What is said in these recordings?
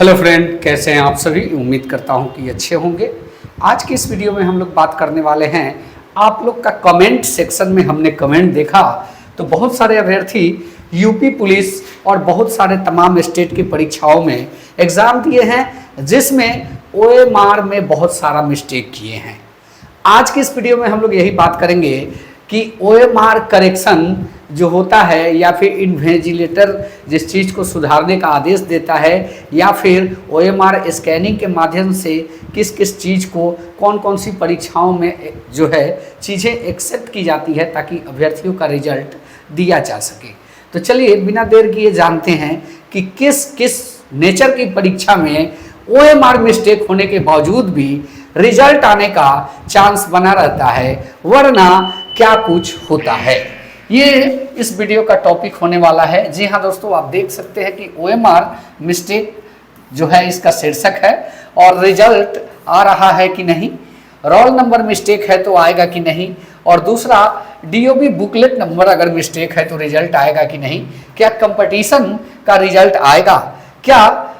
Hello friend, कैसे हैं आप सभी। उम्मीद करता हूं कि अच्छे होंगे। आज की इस वीडियो में हम लोग बात करने वाले हैं, आप लोग का कमेंट सेक्शन में हमने कमेंट देखा तो बहुत सारे अभ्यर्थी यूपी पुलिस और बहुत सारे तमाम स्टेट की परीक्षाओं में एग्ज़ाम दिए हैं जिसमें ओएमआर में बहुत सारा मिस्टेक किए हैं। आज की इस वीडियो में हम लोग यही बात करेंगे कि ओएमआर करेक्शन जो होता है या फिर इन्विजिलेटर जिस चीज़ को सुधारने का आदेश देता है या फिर ओएमआर स्कैनिंग के माध्यम से किस किस चीज़ को कौन कौन सी परीक्षाओं में जो है चीज़ें एक्सेप्ट की जाती है ताकि अभ्यर्थियों का रिजल्ट दिया जा सके। तो चलिए बिना देर किए जानते हैं कि किस किस नेचर की परीक्षा में ओएमआर मिस्टेक होने के बावजूद भी रिजल्ट आने का चांस बना रहता है, वरना क्या कुछ होता है। ये इस वीडियो का टॉपिक होने वाला है। जी हाँ दोस्तों, आप देख सकते हैं कि ओएमआर मिस्टेक जो है इसका शीर्षक है और रिजल्ट आ रहा है कि नहीं, रोल नंबर मिस्टेक है तो आएगा कि नहीं, और दूसरा डीओबी बुकलेट नंबर अगर मिस्टेक है तो रिजल्ट आएगा कि नहीं, क्या कंपटीशन का रिजल्ट आएगा, क्या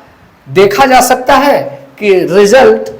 देखा जा सकता है कि रिजल्ट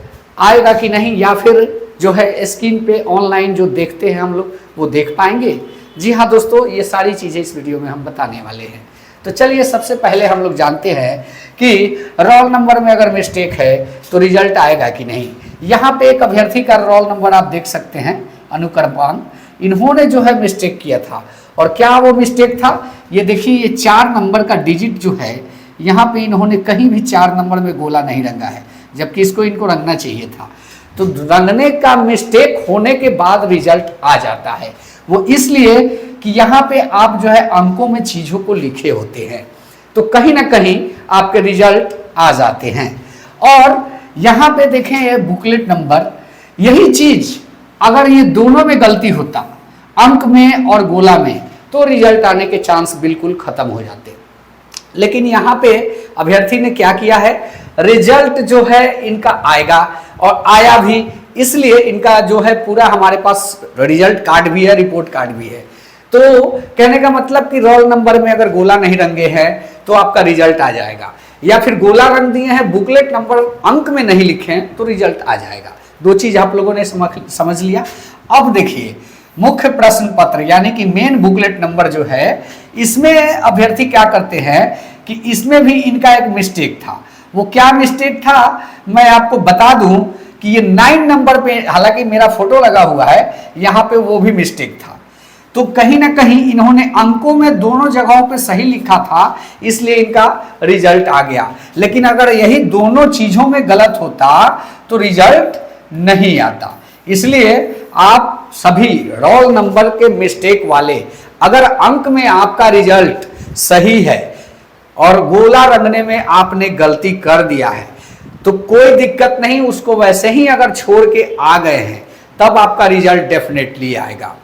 आएगा कि नहीं, या फिर जो है स्क्रीन पे ऑनलाइन जो देखते हैं हम लोग वो देख पाएंगे। जी हाँ दोस्तों, ये सारी चीज़ें इस वीडियो में हम बताने वाले हैं। तो चलिए सबसे पहले हम लोग जानते हैं कि रोल नंबर में अगर मिस्टेक है तो रिजल्ट आएगा कि नहीं। यहाँ पे एक अभ्यर्थी का रोल नंबर आप देख सकते हैं, अनुकरपान, इन्होंने जो है मिस्टेक किया था। और क्या वो मिस्टेक था, ये देखिए, ये 4 नंबर का डिजिट जो है यहाँ पे इन्होंने कहीं भी 4 नंबर में गोला नहीं रंगा है, जबकि इसको इनको रंगना चाहिए था। तो रंगने का मिस्टेक होने के बाद रिजल्ट आ जाता है, वो इसलिए कि यहाँ पे आप जो है अंकों में चीज़ों को लिखे होते हैं, तो कहीं ना कहीं आपके रिजल्ट आ जाते हैं। और यहाँ पे देखें ये बुकलेट नंबर, यही चीज़ अगर ये दोनों में गलती होता, अंक में और गोला में, तो रिजल्ट आने के चांस बिल्कुल खत्म हो जाते। लेकिन यहाँ पे अभ्यर्थी ने क्या किया है, रिजल्ट जो है इनका आएगा और आया भी, इसलिए इनका जो है पूरा हमारे पास रिजल्ट कार्ड भी है, रिपोर्ट कार्ड भी है। तो कहने का मतलब कि रोल नंबर में अगर गोला नहीं रंगे हैं तो आपका रिजल्ट आ जाएगा, या फिर गोला रंग दिए हैं, बुकलेट नंबर अंक में नहीं लिखे हैं तो रिजल्ट आ जाएगा। दो चीज आप लोगों ने समझ लिया। अब देखिए मुख्य प्रश्न पत्र यानी कि मेन बुकलेट नंबर जो है, इसमें अभ्यर्थी क्या करते हैं कि इसमें भी इनका एक मिस्टेक था। वो क्या मिस्टेक था मैं आपको बता दूं कि ये 9 नंबर पे, हालांकि मेरा फोटो लगा हुआ है यहाँ पे, वो भी मिस्टेक था। तो कहीं ना कहीं इन्होंने अंकों में दोनों जगहों पे सही लिखा था, इसलिए इनका रिजल्ट आ गया। लेकिन अगर यही दोनों चीजों में गलत होता तो रिजल्ट नहीं आता। इसलिए आप सभी रोल नंबर के मिस्टेक वाले, अगर अंक में आपका रिजल्ट सही है और गोला रंगने में आपने गलती कर दिया है तो कोई दिक्कत नहीं, उसको वैसे ही अगर छोड़ के आ गए हैं तब आपका रिजल्ट डेफिनेटली आएगा।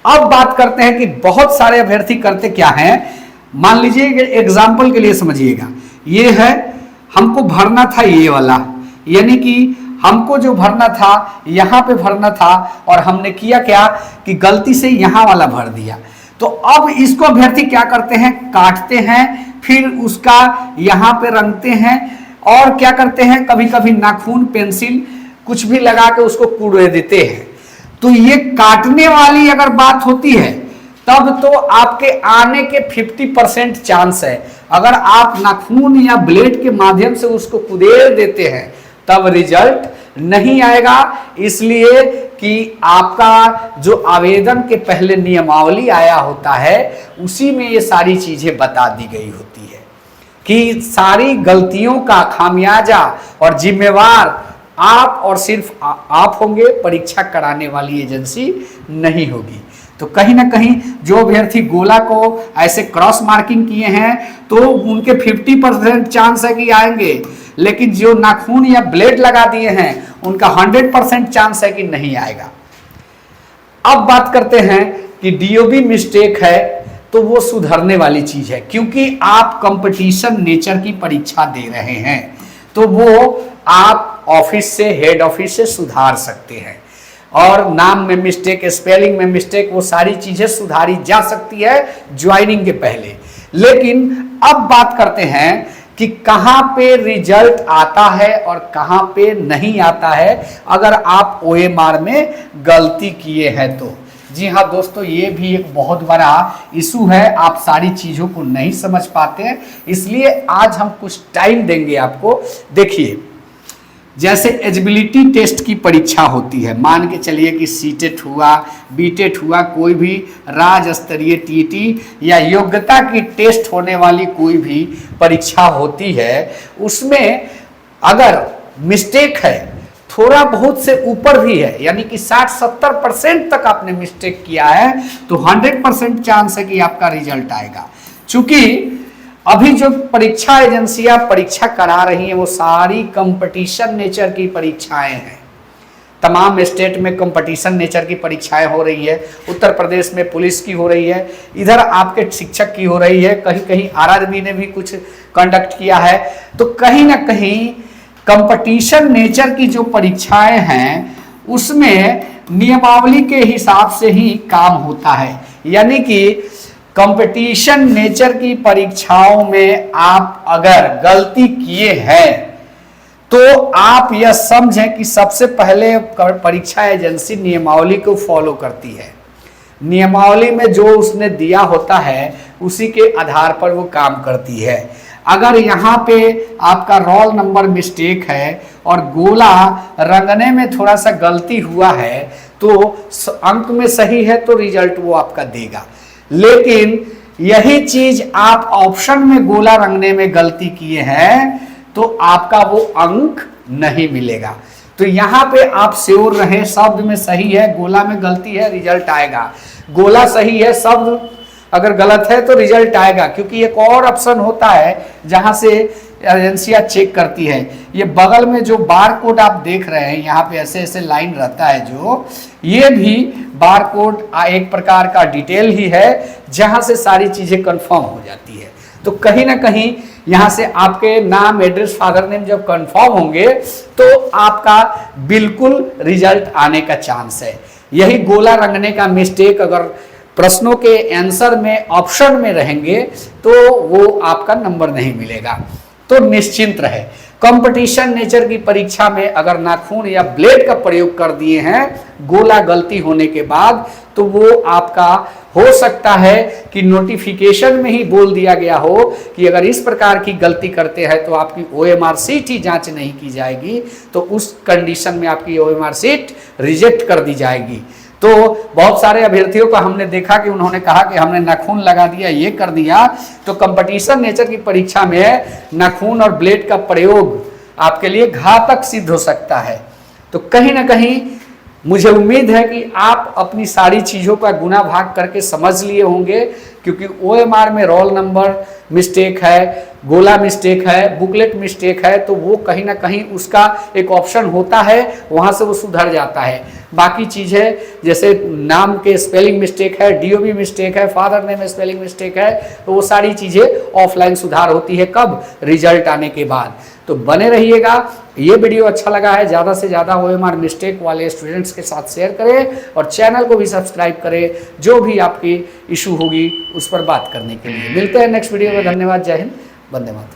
अब बात करते हैं कि बहुत सारे अभ्यर्थी करते क्या हैं। मान लीजिए एग्जाम्पल के लिए समझिएगा, ये है हमको भरना था ये वाला, यानी कि हमको जो भरना था यहाँ पे भरना था और हमने किया क्या कि गलती से यहाँ वाला भर दिया। तो अब इसको अभ्यर्थी क्या करते हैं, काटते हैं, फिर उसका यहाँ पे रंगते हैं और क्या करते हैं, कभी कभी नाखून, पेंसिल कुछ भी लगा के उसको कूड़े देते हैं। तो ये काटने वाली अगर बात होती है तब तो आपके आने के 50% चांस है। अगर आप नाखून या ब्लेड के माध्यम से उसको कुदेर देते हैं तब रिजल्ट नहीं आएगा, इसलिए कि आपका जो आवेदन के पहले नियमावली आया होता है उसी में ये सारी चीजें बता दी गई होती है कि सारी गलतियों का खामियाजा और जिम्मेवार आप और सिर्फ आप होंगे, परीक्षा कराने वाली एजेंसी नहीं होगी। तो कहीं ना कहीं जो अभ्यर्थी गोला को ऐसे क्रॉस मार्किंग किए हैं तो उनके 50% चांस है कि आएंगे, लेकिन जो नाखून या ब्लेड लगा दिए हैं उनका 100% चांस है कि नहीं आएगा। अब बात करते हैं कि डीओबी मिस्टेक है तो वो सुधरने वाली चीज है, क्योंकि आप कंपटीशन नेचर की परीक्षा दे रहे हैं तो वो आप ऑफिस से, हेड ऑफिस से सुधार सकते हैं। और नाम में मिस्टेक, स्पेलिंग में मिस्टेक, वो सारी चीजें सुधारी जा सकती है ज्वाइनिंग के पहले। लेकिन अब बात करते हैं कि कहाँ पे रिजल्ट आता है और कहाँ पे नहीं आता है अगर आप OMR में गलती किए हैं तो। जी हाँ दोस्तों, ये भी एक बहुत बड़ा इशू है, आप सारी चीज़ों को नहीं समझ पाते हैं, इसलिए आज हम कुछ टाइम देंगे आपको। देखिए, जैसे एलिजिबिलिटी टेस्ट की परीक्षा होती है, मान के चलिए कि सीटेट हुआ, बीटेट हुआ, कोई भी राज्य स्तरीय टीटी या योग्यता की टेस्ट होने वाली कोई भी परीक्षा होती है, उसमें अगर मिस्टेक है, थोड़ा बहुत से ऊपर भी है, यानी कि 60-70% तक आपने मिस्टेक किया है, तो 100% चांस है कि आपका रिजल्ट आएगा। चूंकि अभी जो परीक्षा एजेंसियां परीक्षा करा रही हैं वो सारी कंपटीशन नेचर की परीक्षाएं हैं। तमाम स्टेट में कंपटीशन नेचर की परीक्षाएं हो रही है। उत्तर प्रदेश में पुलिस की हो रही है, इधर आपके शिक्षक की हो रही है, कहीं कहीं RRB ने भी कुछ कंडक्ट किया है। तो कहीं ना कहीं कंपटीशन नेचर की जो परीक्षाएं हैं उसमें नियमावली के हिसाब से ही काम होता है, यानी कि कंपटीशन नेचर की परीक्षाओं में आप अगर गलती किए हैं तो आप यह समझें कि सबसे पहले परीक्षा एजेंसी नियमावली को फॉलो करती है। नियमावली में जो उसने दिया होता है उसी के आधार पर वो काम करती है। अगर यहाँ पे आपका रोल नंबर मिस्टेक है और गोला रंगने में थोड़ा सा गलती हुआ है तो अंक में सही है तो रिजल्ट वो आपका देगा। लेकिन यही चीज आप ऑप्शन में गोला रंगने में गलती किए हैं तो आपका वो अंक नहीं मिलेगा। तो यहाँ पे आप श्योर रहे, शब्द में सही है, गोला में गलती है, रिजल्ट आएगा। गोला सही है, शब्द अगर गलत है तो रिजल्ट आएगा, क्योंकि एक और ऑप्शन होता है जहां से एजेंसियां चेक करती है। ये बगल में जो बार कोड आप देख रहे हैं, यहाँ पे ऐसे ऐसे लाइन रहता है, जो ये भी बार कोड एक प्रकार का डिटेल ही है जहां से सारी चीजें कंफर्म हो जाती है। तो कहीं ना कहीं यहाँ से आपके नाम, एड्रेस, फादर नेम जब कंफर्म होंगे तो आपका बिल्कुल रिजल्ट आने का चांस है। यही गोला रंगने का मिस्टेक अगर प्रश्नों के आंसर में ऑप्शन में रहेंगे तो वो आपका नंबर नहीं मिलेगा। तो निश्चिंत रहे, कंपटीशन नेचर की परीक्षा में अगर नाखून या ब्लेड का प्रयोग कर दिए हैं गोला गलती होने के बाद, तो वो आपका हो सकता है कि नोटिफिकेशन में ही बोल दिया गया हो कि अगर इस प्रकार की गलती करते हैं तो आपकी OMR सीट ही जांच नहीं की जाएगी, तो उस कंडीशन में आपकी OMR सीट रिजेक्ट कर दी जाएगी। तो बहुत सारे अभ्यर्थियों को हमने देखा कि उन्होंने कहा कि हमने नाखून लगा दिया, ये कर दिया। तो कंपटीशन नेचर की परीक्षा में नाखून और ब्लेड का प्रयोग आपके लिए घातक सिद्ध हो सकता है। तो कहीं ना कहीं मुझे उम्मीद है कि आप अपनी सारी चीज़ों का गुना भाग करके समझ लिए होंगे, क्योंकि OMR में रोल नंबर मिस्टेक है, गोला मिस्टेक है, बुकलेट मिस्टेक है, तो वो कहीं ना कहीं उसका एक ऑप्शन होता है, वहाँ से वो सुधर जाता है। बाकी चीज़ें जैसे नाम के स्पेलिंग मिस्टेक है, DOB मिस्टेक है, फादर नेम में स्पेलिंग मिस्टेक है, तो वो सारी चीज़ें ऑफलाइन सुधार होती है। कब? रिजल्ट आने के बाद। तो बने रहिएगा। ये वीडियो अच्छा लगा है, ज़्यादा से ज़्यादा OMR मिस्टेक वाले स्टूडेंट्स के साथ शेयर करें और चैनल को भी सब्सक्राइब करें। जो भी आपकी इशू होगी उस पर बात करने के लिए मिलते हैं नेक्स्ट वीडियो में। धन्यवाद। जय हिंद, वंदे मातरम।